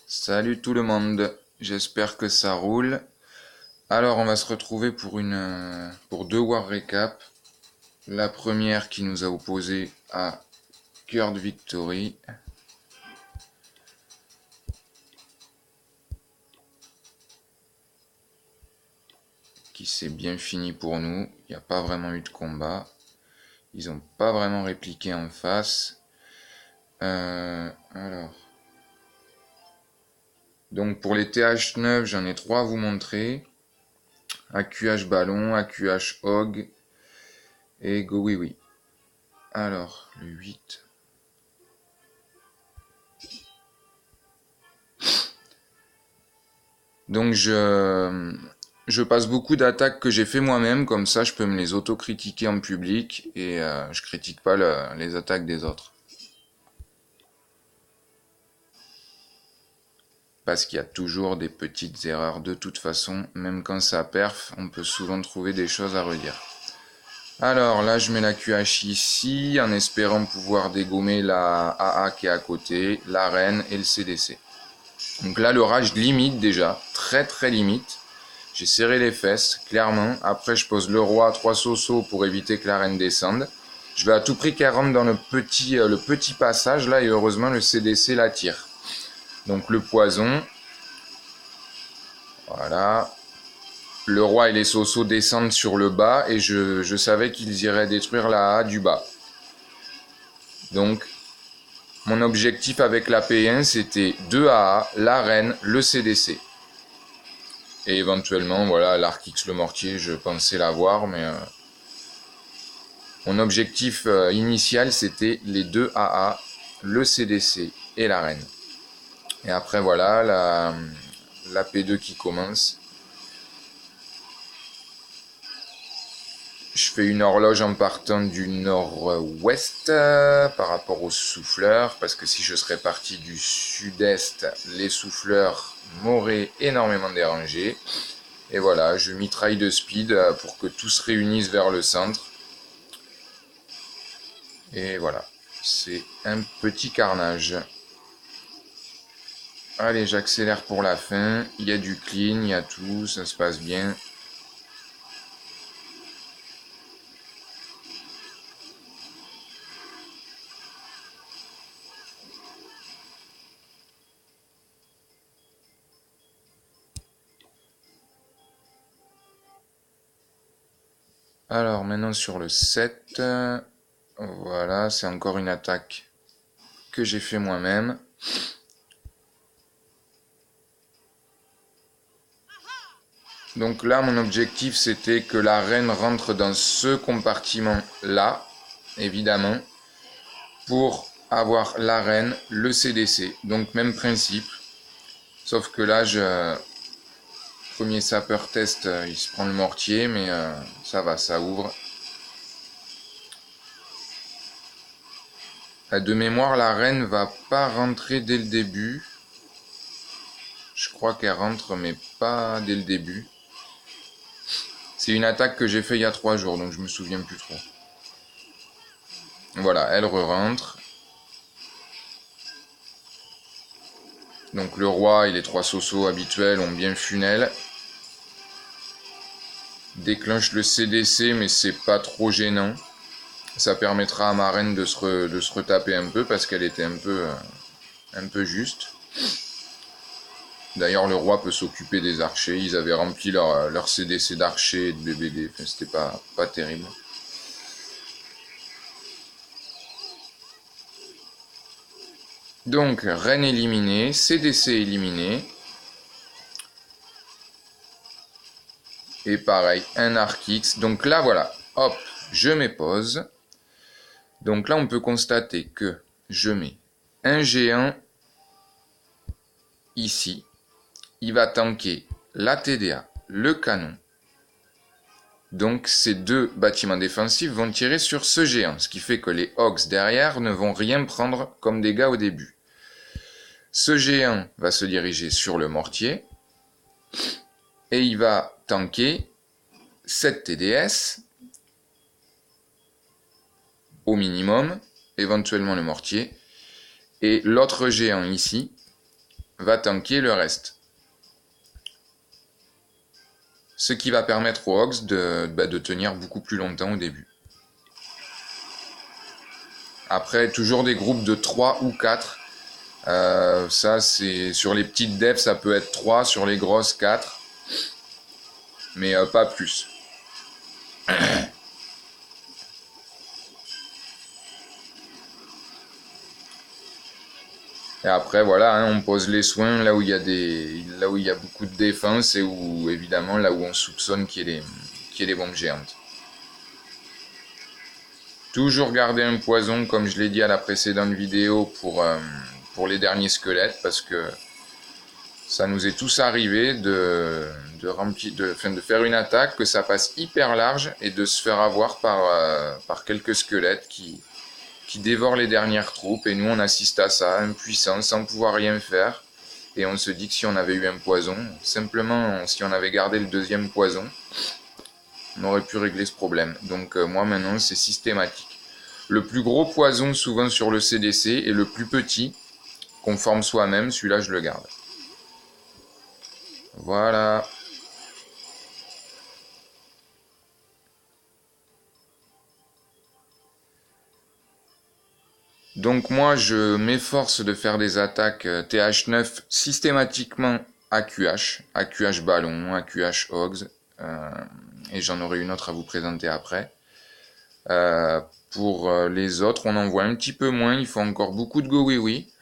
Salut tout le monde, j'espère que ça roule. Alors on va se retrouver pour deux War Recap. La première qui nous a opposé à Cœur de Victory. Qui s'est bien fini pour nous. Il n'y a pas vraiment eu de combat. Ils n'ont pas vraiment répliqué en face. Alors. Donc pour les TH9, j'en ai trois à vous montrer. AQH Ballon, AQH Hog et Go Oui Oui. Alors, le 8. Donc je passe beaucoup d'attaques que j'ai fait moi-même, comme ça je peux me les autocritiquer en public et je critique pas les attaques des autres. Parce qu'il y a toujours des petites erreurs de toute façon, même quand ça perf, on peut souvent trouver des choses à redire. Alors là je mets la QH ici, en espérant pouvoir dégommer la AA qui est à côté, la reine et le CDC. Donc là le rage limite déjà, très très limite. J'ai serré les fesses, clairement. Après, je pose le roi à 3 sauceaux pour éviter que la reine descende. Je vais à tout prix qu'elle rentre dans le petit passage là et heureusement le CDC l'attire. Donc le poison. Voilà. Le roi et les sauceaux descendent sur le bas et je savais qu'ils iraient détruire la A du bas. Donc mon objectif avec la P1 c'était 2 AA, la reine, le CDC. Et éventuellement, voilà, l'Arc X le mortier, je pensais l'avoir, mais mon objectif initial, c'était les deux AA, le CDC et la reine. Et après, voilà, la P2 qui commence. Je fais une horloge en partant du nord-ouest par rapport aux souffleurs, parce que si je serais parti du sud-est, les souffleurs m'auraient énormément dérangé. Et voilà, je mitraille de speed pour que tout se réunisse vers le centre. Et voilà, c'est un petit carnage. Allez, j'accélère pour la fin. Il y a du clean, il y a tout, ça se passe bien. Alors maintenant sur le 7, voilà, c'est encore une attaque que j'ai fait moi-même. Donc là, mon objectif, c'était que la reine rentre dans ce compartiment-là, évidemment, pour avoir la reine, le CDC. Donc même principe, sauf que là, premier sapeur test, il se prend le mortier, mais ça va, ça ouvre. De mémoire, la reine va pas rentrer dès le début. Je crois qu'elle rentre, mais pas dès le début. C'est une attaque que j'ai fait il y a 3 jours, donc je me souviens plus trop. Voilà, elle re-rentre. Donc le roi et les 3 sauceaux habituels ont bien funnel. Déclenche le CDC, mais c'est pas trop gênant. Ça permettra à ma reine de se retaper un peu parce qu'elle était un peu juste. D'ailleurs, le roi peut s'occuper des archers. Ils avaient rempli leur CDC d'archers et de BBD. Enfin, c'était pas terrible. Donc, reine éliminée, CDC éliminé. Et pareil, un Arc X. Donc là, voilà. Hop, je mets pause. Donc là, on peut constater que je mets un géant ici. Il va tanker la TDA, le canon. Donc ces deux bâtiments défensifs vont tirer sur ce géant, ce qui fait que les Hogs derrière ne vont rien prendre comme dégâts au début. Ce géant va se diriger sur le mortier et il va tanker 7 TDS au minimum, éventuellement le mortier. Et l'autre géant ici va tanker le reste. Ce qui va permettre aux Hogs de tenir beaucoup plus longtemps au début. Après, toujours des groupes de 3 ou 4. Ça, c'est sur les petites devs, ça peut être 3, sur les grosses 4. Mais pas plus. Et après, voilà, hein, on pose les soins là où il y a beaucoup de défense et où, évidemment, là où on soupçonne qu'il y ait des bombes géantes. Toujours garder un poison, comme je l'ai dit à la précédente vidéo, pour les derniers squelettes, parce que ça nous est tous arrivé de faire une attaque, que ça passe hyper large et de se faire avoir par quelques squelettes qui dévorent les dernières troupes. Et nous, on assiste à ça, impuissants, sans pouvoir rien faire. Et on se dit que si on avait eu un poison, simplement si on avait gardé le deuxième poison, on aurait pu régler ce problème. Donc moi maintenant, c'est systématique. Le plus gros poison souvent sur le CDC et le plus petit qu'on forme soi-même, celui-là je le garde. Voilà. Donc moi je m'efforce de faire des attaques TH9 systématiquement AQH, AQH ballon, AQH hogs, et j'en aurai une autre à vous présenter après. Pour les autres, on en voit un petit peu moins, il faut encore beaucoup de go oui oui,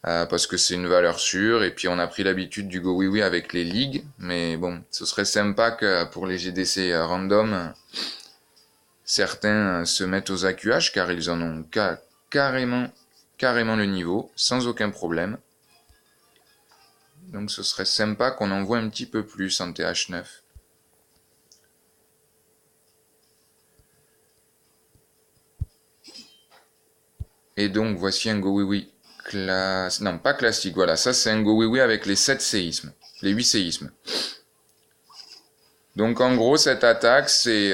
parce que c'est une valeur sûre, et puis on a pris l'habitude du go oui oui avec les ligues, mais bon, ce serait sympa que pour les GDC random, certains se mettent aux AQH, car ils en ont carrément le niveau, sans aucun problème. Donc ce serait sympa qu'on en voit un petit peu plus en TH9. Et donc voici un go oui oui non pas classique, voilà, ça c'est un go oui oui avec les 7 séismes, les 8 séismes. Donc en gros cette attaque c'est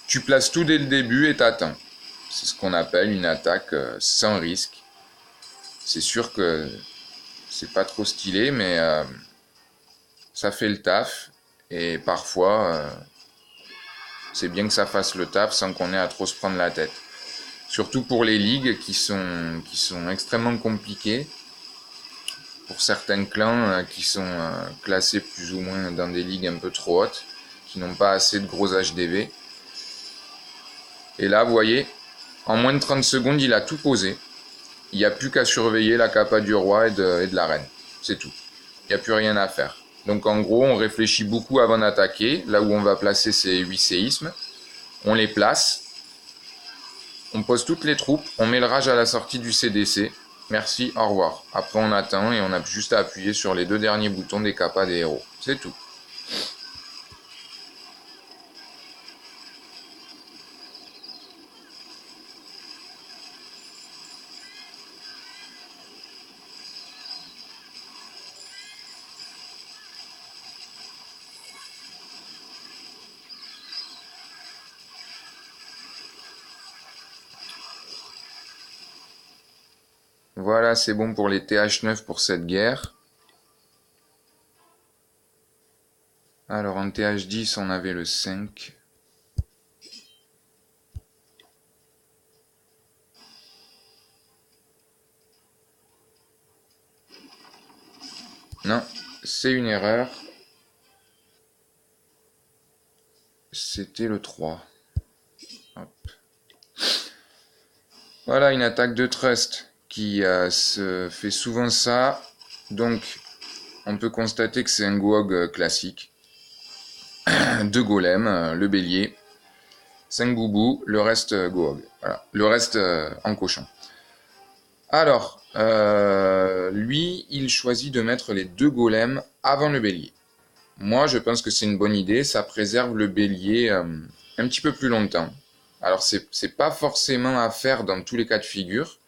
tu places tout dès le début et t'attends. C'est ce qu'on appelle une attaque sans risque. C'est sûr que c'est pas trop stylé, mais ça fait le taf. Et parfois, c'est bien que ça fasse le taf sans qu'on ait à trop se prendre la tête. Surtout pour les ligues qui sont extrêmement compliquées. Pour certains clans qui sont classés plus ou moins dans des ligues un peu trop hautes, qui n'ont pas assez de gros HDV. Et là, vous voyez, en moins de 30 secondes, il a tout posé. Il n'y a plus qu'à surveiller la capa du roi et de la reine. C'est tout. Il n'y a plus rien à faire. Donc en gros, on réfléchit beaucoup avant d'attaquer. Là où on va placer ces 8 séismes, on les place. On pose toutes les troupes. On met le rage à la sortie du CDC. Merci, au revoir. Après on attend et on a juste à appuyer sur les 2 derniers boutons des capas des héros. C'est tout. Voilà, c'est bon pour les TH9 pour cette guerre. Alors en TH10, on avait le 5. Non, c'est une erreur. C'était le 3. Hop. Voilà une attaque de trust qui se fait souvent ça. Donc on peut constater que c'est un Gohog classique. 2 golems, le bélier, 5 boubous, le reste Gohog. Voilà. Le reste en cochon. Alors, lui, il choisit de mettre les 2 golems avant le bélier. Moi, je pense que c'est une bonne idée, ça préserve le bélier un petit peu plus longtemps. Alors, c'est pas forcément à faire dans tous les cas de figure.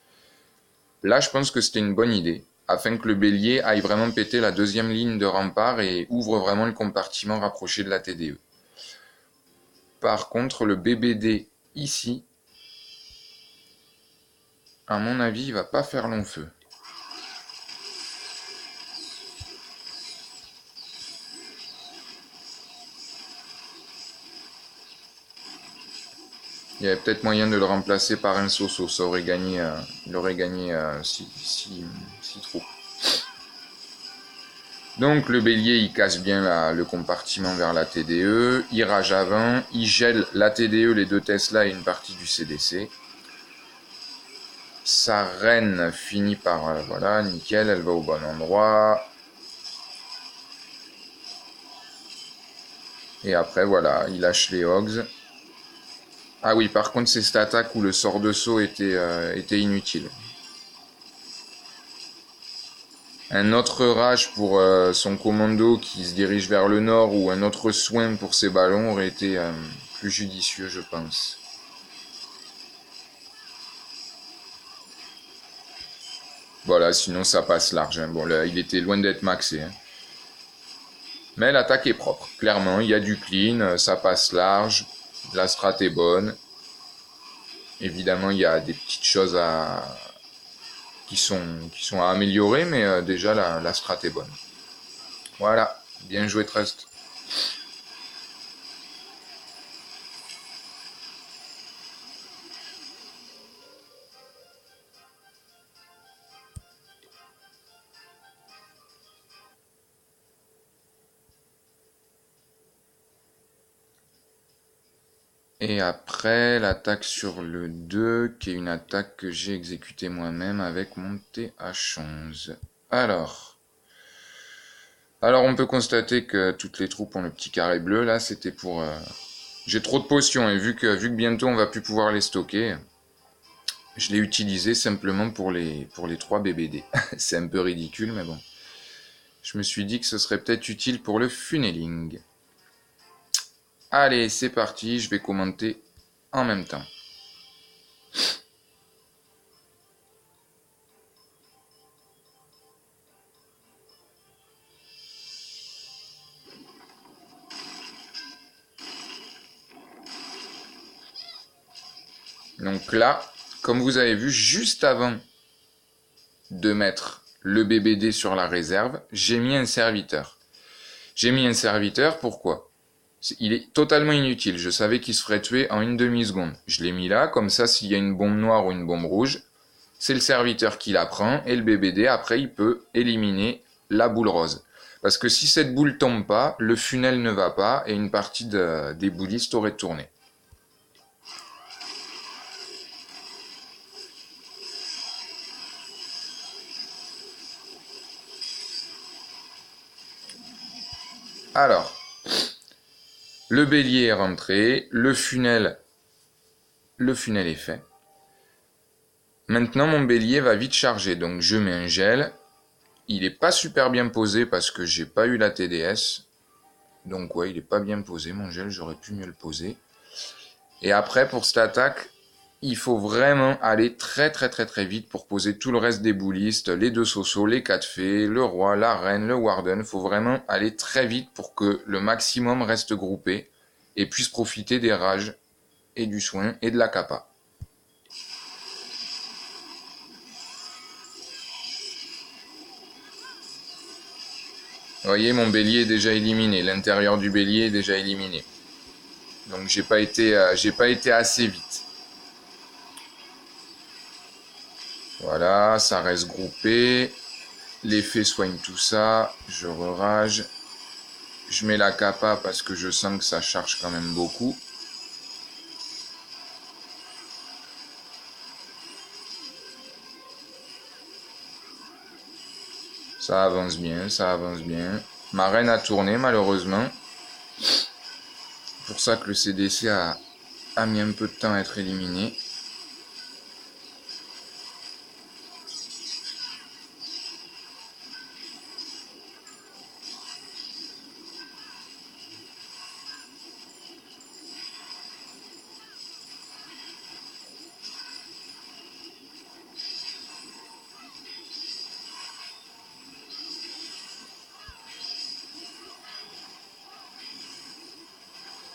Là, je pense que c'était une bonne idée, afin que le bélier aille vraiment péter la 2e ligne de rempart et ouvre vraiment le compartiment rapproché de la TDE. Par contre, le BBD ici, à mon avis, il va pas faire long feu. Il y avait peut-être moyen de le remplacer par un Soso, ça aurait gagné, il aurait gagné 6 troupes. Donc le bélier il casse bien le compartiment vers la TDE, il rage avant, il gèle la TDE, les 2 Tesla et une partie du CDC. Sa reine finit par, voilà, nickel, elle va au bon endroit. Et après voilà, il lâche les Hogs. Ah oui, par contre c'est cette attaque où le sort de saut était inutile. Un autre rage pour son commando qui se dirige vers le nord ou un autre soin pour ses ballons aurait été plus judicieux, je pense. Voilà, sinon ça passe large. Hein. Bon, là, il était loin d'être maxé. Hein. Mais l'attaque est propre, clairement. Il y a du clean, ça passe large. La strat est bonne. Évidemment, il y a des petites choses qui sont à améliorer, mais déjà la strat est bonne. Voilà, bien joué Trust. Et après, l'attaque sur le 2, qui est une attaque que j'ai exécutée moi-même avec mon TH11. Alors, on peut constater que toutes les troupes ont le petit carré bleu. Là, c'était pour... J'ai trop de potions, et vu que bientôt on va plus pouvoir les stocker, je l'ai utilisé simplement pour les 3 BBD. C'est un peu ridicule, mais bon. Je me suis dit que ce serait peut-être utile pour le funneling. Allez, c'est parti, je vais commenter en même temps. Donc là, comme vous avez vu, juste avant de mettre le BBD sur la réserve, j'ai mis un serviteur. J'ai mis un serviteur, pourquoi ? Il est totalement inutile, je savais qu'il se ferait tuer en une demi-seconde. Je l'ai mis là, comme ça s'il y a une bombe noire ou une bombe rouge, c'est le serviteur qui la prend, et le BBD, après, il peut éliminer la boule rose. Parce que si cette boule tombe pas, le funnel ne va pas, et une partie des boulistes aurait tourné. Alors, le bélier est rentré, le funnel est fait. Maintenant, mon bélier va vite charger, donc je mets un gel. Il est pas super bien posé parce que j'ai pas eu la TDS. Donc ouais, il est pas bien posé, mon gel, j'aurais pu mieux le poser. Et après, pour cette attaque, il faut vraiment aller très très très très vite pour poser tout le reste des boulistes, les 2 Soso, les 4 fées, le roi, la reine, le warden. Il faut vraiment aller très vite pour que le maximum reste groupé et puisse profiter des rages et du soin et de la capa. Vous voyez, mon bélier est déjà éliminé, l'intérieur du bélier est déjà éliminé. Donc j'ai pas été assez vite. Voilà, ça reste groupé. Les fées soignent tout ça. Je rerage. Je mets la capa parce que je sens que ça charge quand même beaucoup. Ça avance bien, ça avance bien. Ma reine a tourné malheureusement. C'est pour ça que le CDC a mis un peu de temps à être éliminé.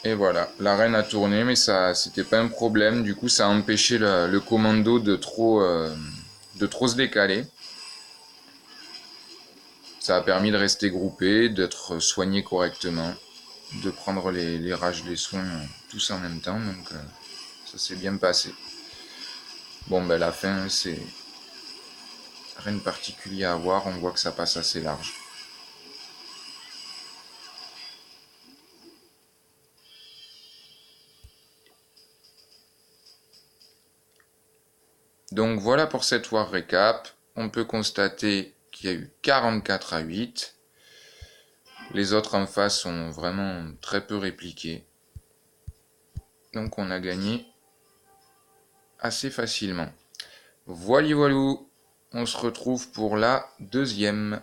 Et voilà, la reine a tourné, mais ça, c'était pas un problème. Du coup, ça a empêché le commando de trop se décaler. Ça a permis de rester groupé, d'être soigné correctement, de prendre les rages des soins tous en même temps. Donc, Ça s'est bien passé. Bon, ben la fin, c'est rien de particulier à voir. On voit que ça passe assez large. Donc voilà pour cette War Recap. On peut constater qu'il y a eu 44 à 8. Les autres en face sont vraiment très peu répliqués. Donc on a gagné assez facilement. Voilà, on se retrouve pour la deuxième.